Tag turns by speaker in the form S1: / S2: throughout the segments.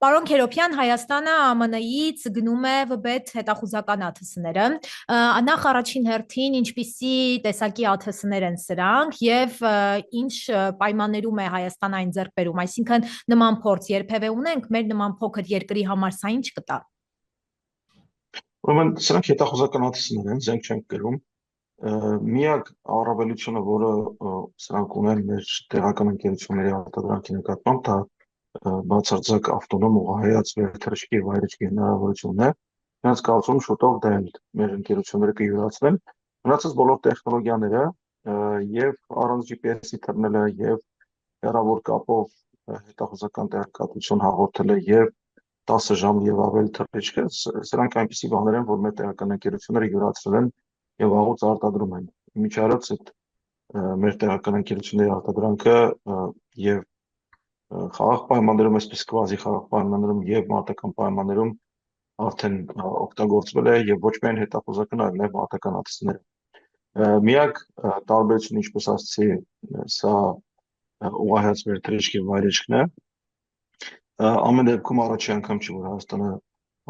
S1: Պարոն Քերոփյան, Հայաստանը ԱՄՆ-ից գնում է վբեթ հետախուզական ԱԹՍ-ները, նախ առաջին հերթին ինչպիսի տեսակի ԱԹՍ-ներ են սրանք և ինչ պայմաններում է Հայաստան այն ձեռք բերում, այսինքն նման փորձ երբևէ ունենք, մեր նման փոքր երկրի համար սա ինչ կտա։
S2: Ուրեմն սրանք հետախուզական ԱԹՍ-ներ են, զենք չենք կրում։ Միակ առավելությունը, որը սրանք ունեն մեր տեղական ընկերությունների արտադրանքի նկատմամբ, դա բացարձակ ավտոնոմ ուղղահայաց վերթռիչքի և վայրիչքի հնարավորությունն է։ Նրանց կարծում շուտով դա էլ մեր ընկերությունները կյուրացնեն։ Մնացած բոլոր տեխնոլոգիաները եւ առանց GPS-ի թռնելը եւ հեռավոր կապով հետախուզական տեղեկատվություն հաղորդելը եւ 10 ժամ եւ ավել թռիչքը, սրանք այնպիսի բաներ են, որ մեր տեղական ընկերությունները յուրացրել են եւ վաղուց արտադրում են։ Միջարից այդ մեր տեղական ընկերությունների արտադրանքը եւ խաղաղ պայմաններում, այսպես կվազի խաղաղ պայմաններում եւ մարտական պայմաններում արդեն օգտագործվել է եւ ոչ միայն հետախուզական, այլ նաեւ մարտական ԱԹՍ-ները։ Միակ տարբերությունը, ինչպես ասացի, սա ուղղահայաց վերթռիչք եւ վայրիչքն է։ Ամեն դեպքում առաջի անգամ չի, որ Հայաստանը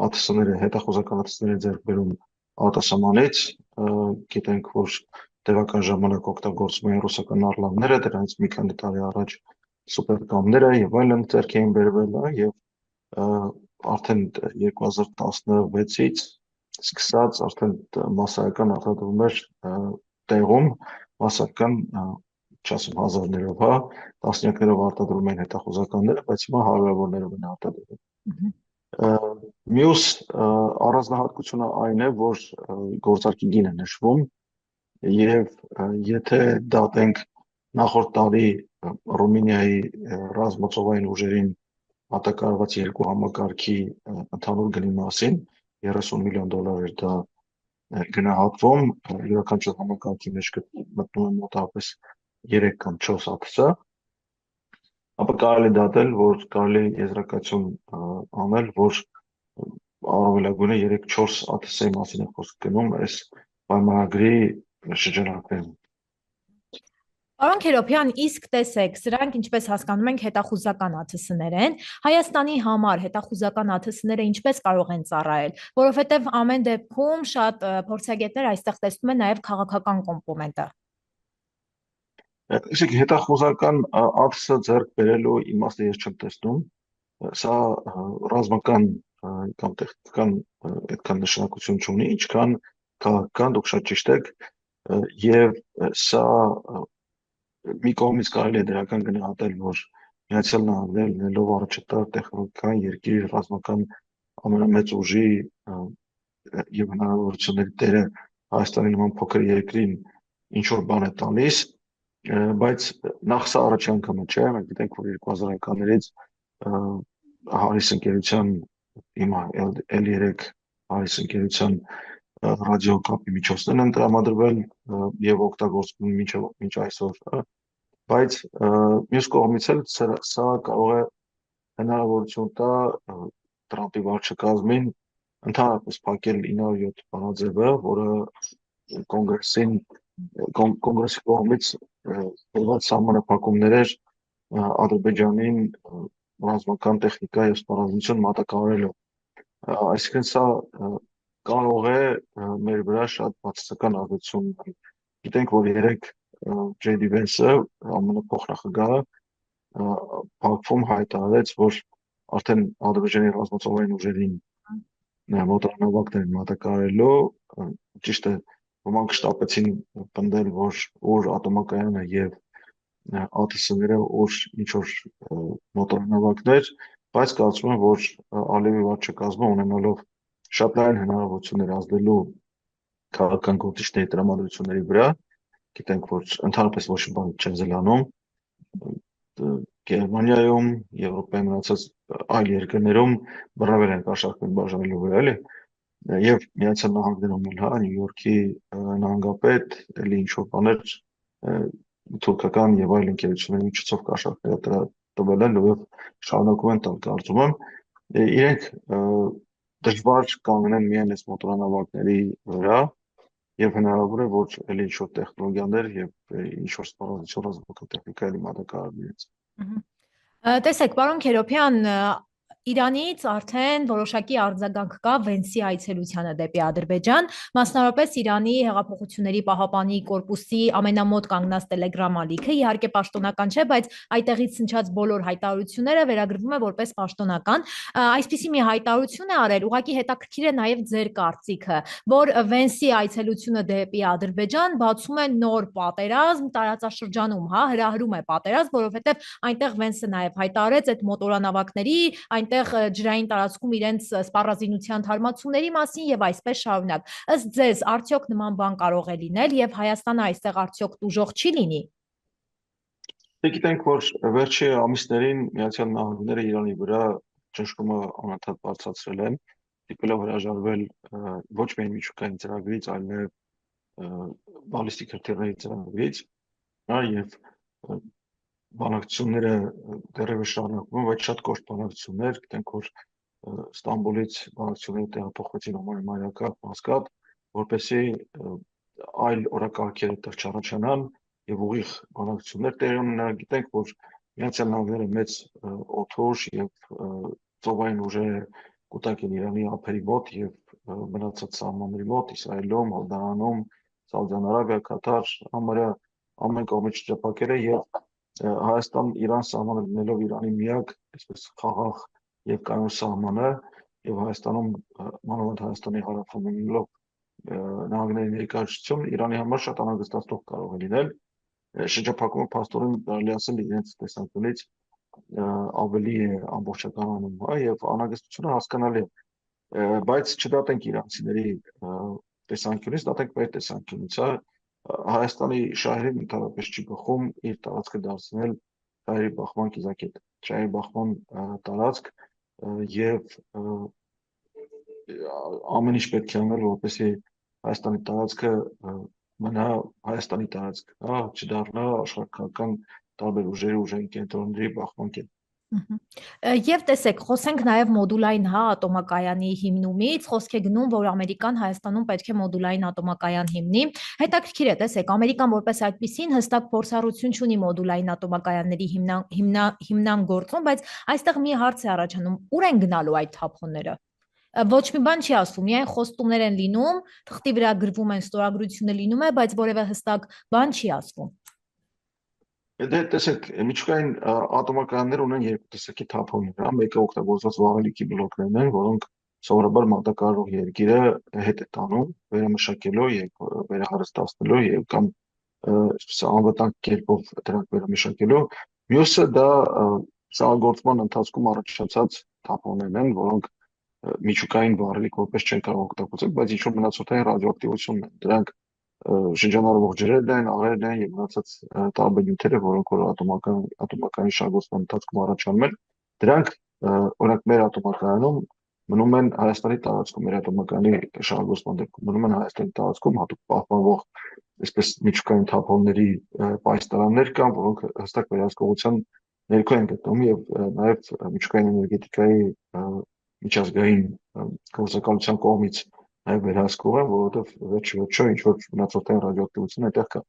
S2: ԱԹՍ-ները, հետախուզական ԱԹՍ-ները ձեռք բերում արտասահմանից, գիտենք, որ տևական ժամանակ օգտագործվում են ռուսական նարլավները, դրանից մի քանի տարի առաջ սուպերկամները եւ այլն ձեռք էին բերվել եւ արդեն 2016-ից սկսած արդեն մասսայական արտադրում էր տեղում, մասսայական չասեմ հազարներով, տասնյակներով արտադրում են հետախուզականները, բայց հիմա հարյուրավորներով են արտադրվում։ Մյուս առանձնահատկությունը այն է, որ գործարքի գինը նշվում եւ եթե դատենք նախորդ տարի Ռումինիայի ռազմածովային ուժերին հատակարարված երկու համակարգի ընդհանուր գնի մասին, $30 միլիոն էր դա գնահատվում, յուրաքանչյուր համակարգի մեջ մտնում է մոտավորապես 3 կամ 4 ԱԹՍ, ապա կարելի դատել, որ կարելի եզրակացություն անել, որ առավելագույնը 3-4 ԱԹՍ-ի մասին է խոսք գնում այս պայմանագրի շրջանակներում։
S1: Պարոն Քերոփյան, իսկ տեսեք, սրանք ինչպես հասկանում ենք հետախուզական ԱԹՍ-ներ են, Հայաստանի համար հետախուզական ԱԹՍ-ները ինչպես կարող են ծառայել, որովհետև ամեն դեպքում շատ փորձագետներ այստեղ տեսնում են նաև քաղաքական կոմպոնենտը։
S2: Իսկ հետախուզական ԱԹՍ ձեռք բերելու իմաստը ես չեմ տեսնում, սա ռազմական կամ տեխնիկական այդքան նշանակություն չունի, ինչքան քաղաքական, դուք շատ ճիշտ եք, եւ սա մի կողմից կարելի է դրական գնահատել, որ Միացյալ Նահանգները լինելով առաջատար տեխնոլոգիական երկիր, ռազմական ամենամեծ ուժի եւ հնարավորությունների տերը Հայաստանի նման փոքր երկրին ինչ որ բան է տալիս, բայց նախ սա առաջի անգամը չէ, մենք գիտենք, որ 2000-ականներից Հարիս ընկերության հիմա L3 Հարիս ընկերության ռադիոկապի միջոցներն են տրամադրվել եւ օգտագործվում մինչ այսօր, բայց մյուս կողմից էլ սա կարող է հնարավորություն տա Տրամպի վարչակազմին ընդհանրապես փակել 907 բանաձևը, որը կոնգրեսի կողմից տրված սահմանափակումներ էր Ադրբեջանին ռազմական տեխնիկա եւ սպառազինություն մատակարարելու։ Այսինքն սա կարող է մեր վրա շատ բացասական ազդեցություն ունենալ։ Գիտենք, որ 3 J.D. Vance-ը, ԱՄՆ փոխնախագահը, Բաքվում հայտարարեց, որ արդեն Ադրբեջանի ռազմածովային ուժերին մոտորանավակներ մատակարարելու, ճիշտ է, ոմանք շտապեցին պնդել, որ ուր ատոմակայանը եւ ԱԹՍ-ները ուր ինչ որ մոտորանավակներ, բայց կարծում եմ, որ Ալիևի վարչակազմը ունենալով շատ լայն հնարավորություններ ազդելու քաղաքական գործիչների տրամադրությունների վրա, գիտենք, որ ընդհանրապես ոչ մի բան չեն զլանում, Գերմանիայում, Եվրոպայի մնացած այլ երկրներում բռնվել են կաշառքներ բաժանելու վրա, էլի, եւ Միացյալ Նահանգներում էլ, Նյու Յորքի նահանգապետ, էլի ինչ որ բաներ թուրքական եւ այլ ընկերությունների միջոցով կաշառքները տվել են եւ շարունակում են տալ, կարծում եմ, իրենք դժվար կանգնեն միայն այս մոտորանավակների վրա եւ հնարավոր է, որ էլի ինչ որ տեխնոլոգիաներ եւ ինչ որ սպառազինություն ռազմական տեխնիկա էլի մատակարարվի իրենց։
S1: Տեսեք, պարոն Քերոփյան, Իրանից արդեն որոշակի արձագանք կա Վենսի այցելությանը դեպի Ադրբեջան, մասնավորապես Իրանի հեղափոխությունների պահապանի կորպուսի ամենամոտ կանգնած տելեգրամ ալիքը, իհարկե պաշտոնական չէ, բայց այդտեղից հնչած բոլոր հայտարարությունները վերագրվում է որպես պաշտոնական։ Այսպիսի մի հայտարարություն է արել, ուղղակի հետաքրքիր է նաև ձեր կարծիքը, որ Վենսի այցելությունը դեպի Ադրբեջան բացում է նոր պատերազմ տարածաշրջանում, հա, հրահրում է պատերազմ, որովհետև այնտեղ Վենսը նաև հայտարարեց այդ մոտորանավակների, այնտեղ ջրային տարածքում իրենց սպառազինության թարմացումների մասին եւ այսպես շարունակ։ Ըստ ձեզ, արդյոք նման բան կարող է լինել եւ Հայաստանը այստեղ արդյոք տուժող չի լինի։
S2: Դե գիտենք, որ վերջի ամիսներին Միացյալ Նահանգները Իրանի վրա ճնշումը անընդհատ բարձրացրել են, դիպելով հրաժարվել ոչ միայն միջուկային ծրագրից, այլ նաև բալիստիկ հրթիռների ծրագրից, հա, եւ բանակցությունները դեռևս շարունակվում են, բայց շատ կոշտ բանակցություններ, գիտենք, որ Ստամբուլից բանակցությունները տեղափոխվեցին Օմանի մայրաքաղաք Մասկատ, որպեսզի այլ օրակարգեր այդտեղ չառաջանան եւ ուղիղ բանակցություններ տեղի ունենան։ Գիտենք, որ Միացյալ Նահանգները մեծ օդուժ եւ ծովային ուժեր կուտակ են Իրանի ափերի մոտ եւ մնացած սահմանների մոտ, Իսրայելում, Հորդանանում, Սաուդյան Արաբիա, Կատար, համարյա ամեն կողմից շրջապատել է եւ Հայաստան-Իրան սահմանը լինելով Իրանի միակ, այսպես խաղաղ եւ կանոն սահմանը եւ Հայաստանում մանավանդ Հայաստանի հարավում լինելով նահանգների ներկայացություն Իրանի համար շատ անհանգստացնող կարող է լինել։ Շրջափակումը փաստորեն կարելի ասել իրենց տեսանկյունից ավելի է ամբողջականում, հա, եւ անհանգստությունը հասկանալի է, բայց չդատենք իրանցիների տեսանկյունից, դատենք մեր տեսանկյունից, հա, Հայաստանի շահերին ընդհանրապես չի բխում իր տարածքը դարձնել շահերի բախման կիզակետ, շահերի բախման տարածք եւ ամեն ինչ պետք է անել, որպեսզի Հայաստանի տարածքը մնա Հայաստանի տարածք, հա, չդառնա աշխարհական տարբեր ուժերի ուժային կենտրոնների բախման կետ։
S1: Եվ տեսեք, խոսենք նաև մոդուլային, հա, ատոմակայանի հիմնումից, խոսք է գնում, որ Ամերիկան Հայաստանում պետք է մոդուլային ատոմակայան հիմնի։ Հետաքրքիր է, տեսեք, Ամերիկան որպես այդպիսին հստակ փորձառություն չունի մոդուլային ատոմակայանների հիմնան գործում, բայց այստեղ մի հարց է առաջանում. ուր են գնալու այդ թափոնները։ Ոչ մի բան չի ասվում, միայն խոստումներ են լինում, թղթի վրա գրվում են, ստորագրությունը լինում է, բայց որևէ հստակ բան չի ասվում։
S2: Դե տեսեք, միջուկային ատոմակայաններ ունեն երկու տեսակի թափոններ, հա, մեկը օգտագործված վաղելիքի բլոկներն են, որոնք սովորաբար մատակարարող երկիրը հետ է տանում, վերամշակելով եւ վերահարստացնելով եւ կամ այսպես անվտանգ կերպով դրանք վերամշակելով։ Մյուսը դա սահագործման ընթացքում առաջացած թափոններն են, որոնք միջուկային վառելիք որպես չեն կարող օգտագործել, բայց ինչ-որ մնացորդային ռադիոակտիվություն են։ Դրանք շրջանառվող ջրերն են, աղերն են եւ մնացած տարբեր նյութերը, որոնք որ ատոմակայանի շահագործման ընթացքում առաջանում են, դրանք օրինակ մեր ատոմակայանում մնում են Հայաստանի տարածքում, մեր ատոմակայանի շահագործման դեպքում մնում են Հայաստանի տարածքում հատուկ պահպանվող այսպես միջուկային թափոնների պայստարաններ կան, որոնք հստակ վերահսկողության ներքո են գտնվում եւ նաեւ միջուկային էներգետիկայի միջազգային գործակալության կողմից նաև վերահսկող են, որովհետև վերջը ինչ որ մնացորդային ռադիոակտիվություն այդտեղ կա։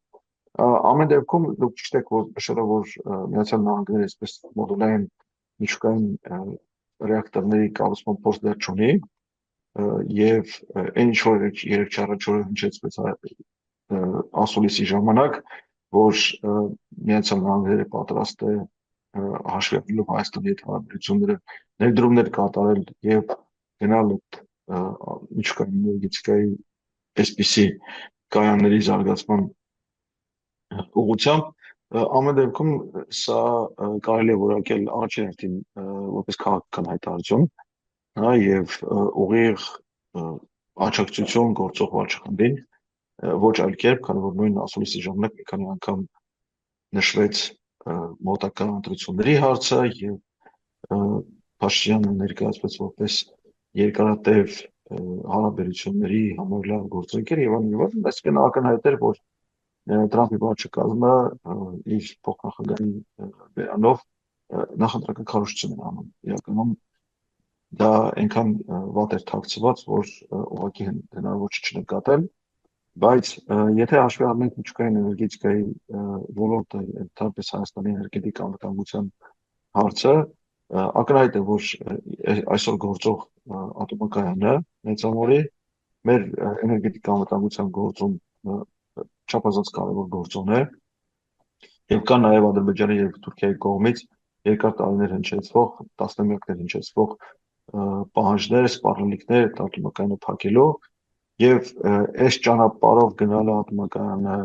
S2: Ամեն դեպքում դուք ճիշտ եք նշելով, որ Միացյալ Նահանգները այսպես մոդուլային միջուկային ռեակտորների կառուցման փորձ դեռ չունի եւ այն ինչ որ 3 առաջ օրը հնչեցվեց ասուլիսի ժամանակ, որ Միացյալ Նահանգները պատրաստ է հաշվի առնելով Հայաստանի հետ հարաբերությունները ներդրումներ կատարել եւ գնալ այդ միջուկային էներգետիկայի այսպիսի կայանների զարգացման ուղղությամբ ամեն դեպքում սա կարելի է որակել առաջին հերթին որպես քաղաքական հայտարարություն, հա, եւ ուղիղ աջակցություն գործող վարչախմբին, ոչ այլ կերպ, քանի որ նույն ասուլիսի ժամանակ մի քանի անգամ նշվեց մոտակա ընտրությունների հարցը եւ Փաշինյանը ներկայացվեց որպես երկարատև հարաբերությունների համար լավ գործընկեր եւ այլն, այսինքն ակնհայտ էր, որ Տրամփի վարչակազմը իր փոխնախագահի բերանով նախընտրական քարոզություն է անում։ Իրականում դա այնքան վատ էր թաքցված, որ ուղղակի հնարավոր չէ չնկատել, բայց եթե հաշվի առնենք միջուկային էներգետիկայի ոլորտը, ընդհանրապես Հայաստանի էներգետիկ անվտանգության հարցը, Ակնհայտ է, որ այսօր գործող ատոմակայանը Մեծամորի մեր էներգետիկա անվտանգության գործում չափազանց կարևոր գործոն է եւ կա նաեւ Ադրբեջանի եւ Թուրքիայի կողմից երկար տարիներ հնչեցվող, տասնամյակներ հնչեցվող պահանջներ, սպառնալիքներ այդ ատոմակայանը փակելու եւ այս ճանապարհով գնալը ատոմակայանը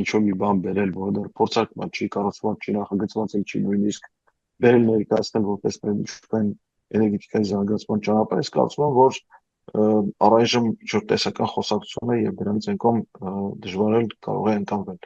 S2: ինչ-որ մի բան բերել, որը դեռ փորձարկված չի, կառուցված չի, նախագծված չի նույնիսկ բերել ներկայացնել որպես մեր միջուկային էներգետիկայի զարգացման ճանապարհ, ես կարծում եմ, որ առայժմ ինչ-որ տեսական խոսակցություն է եւ դրանից ենքոմ դժվար էլ կարող է ընկալվել։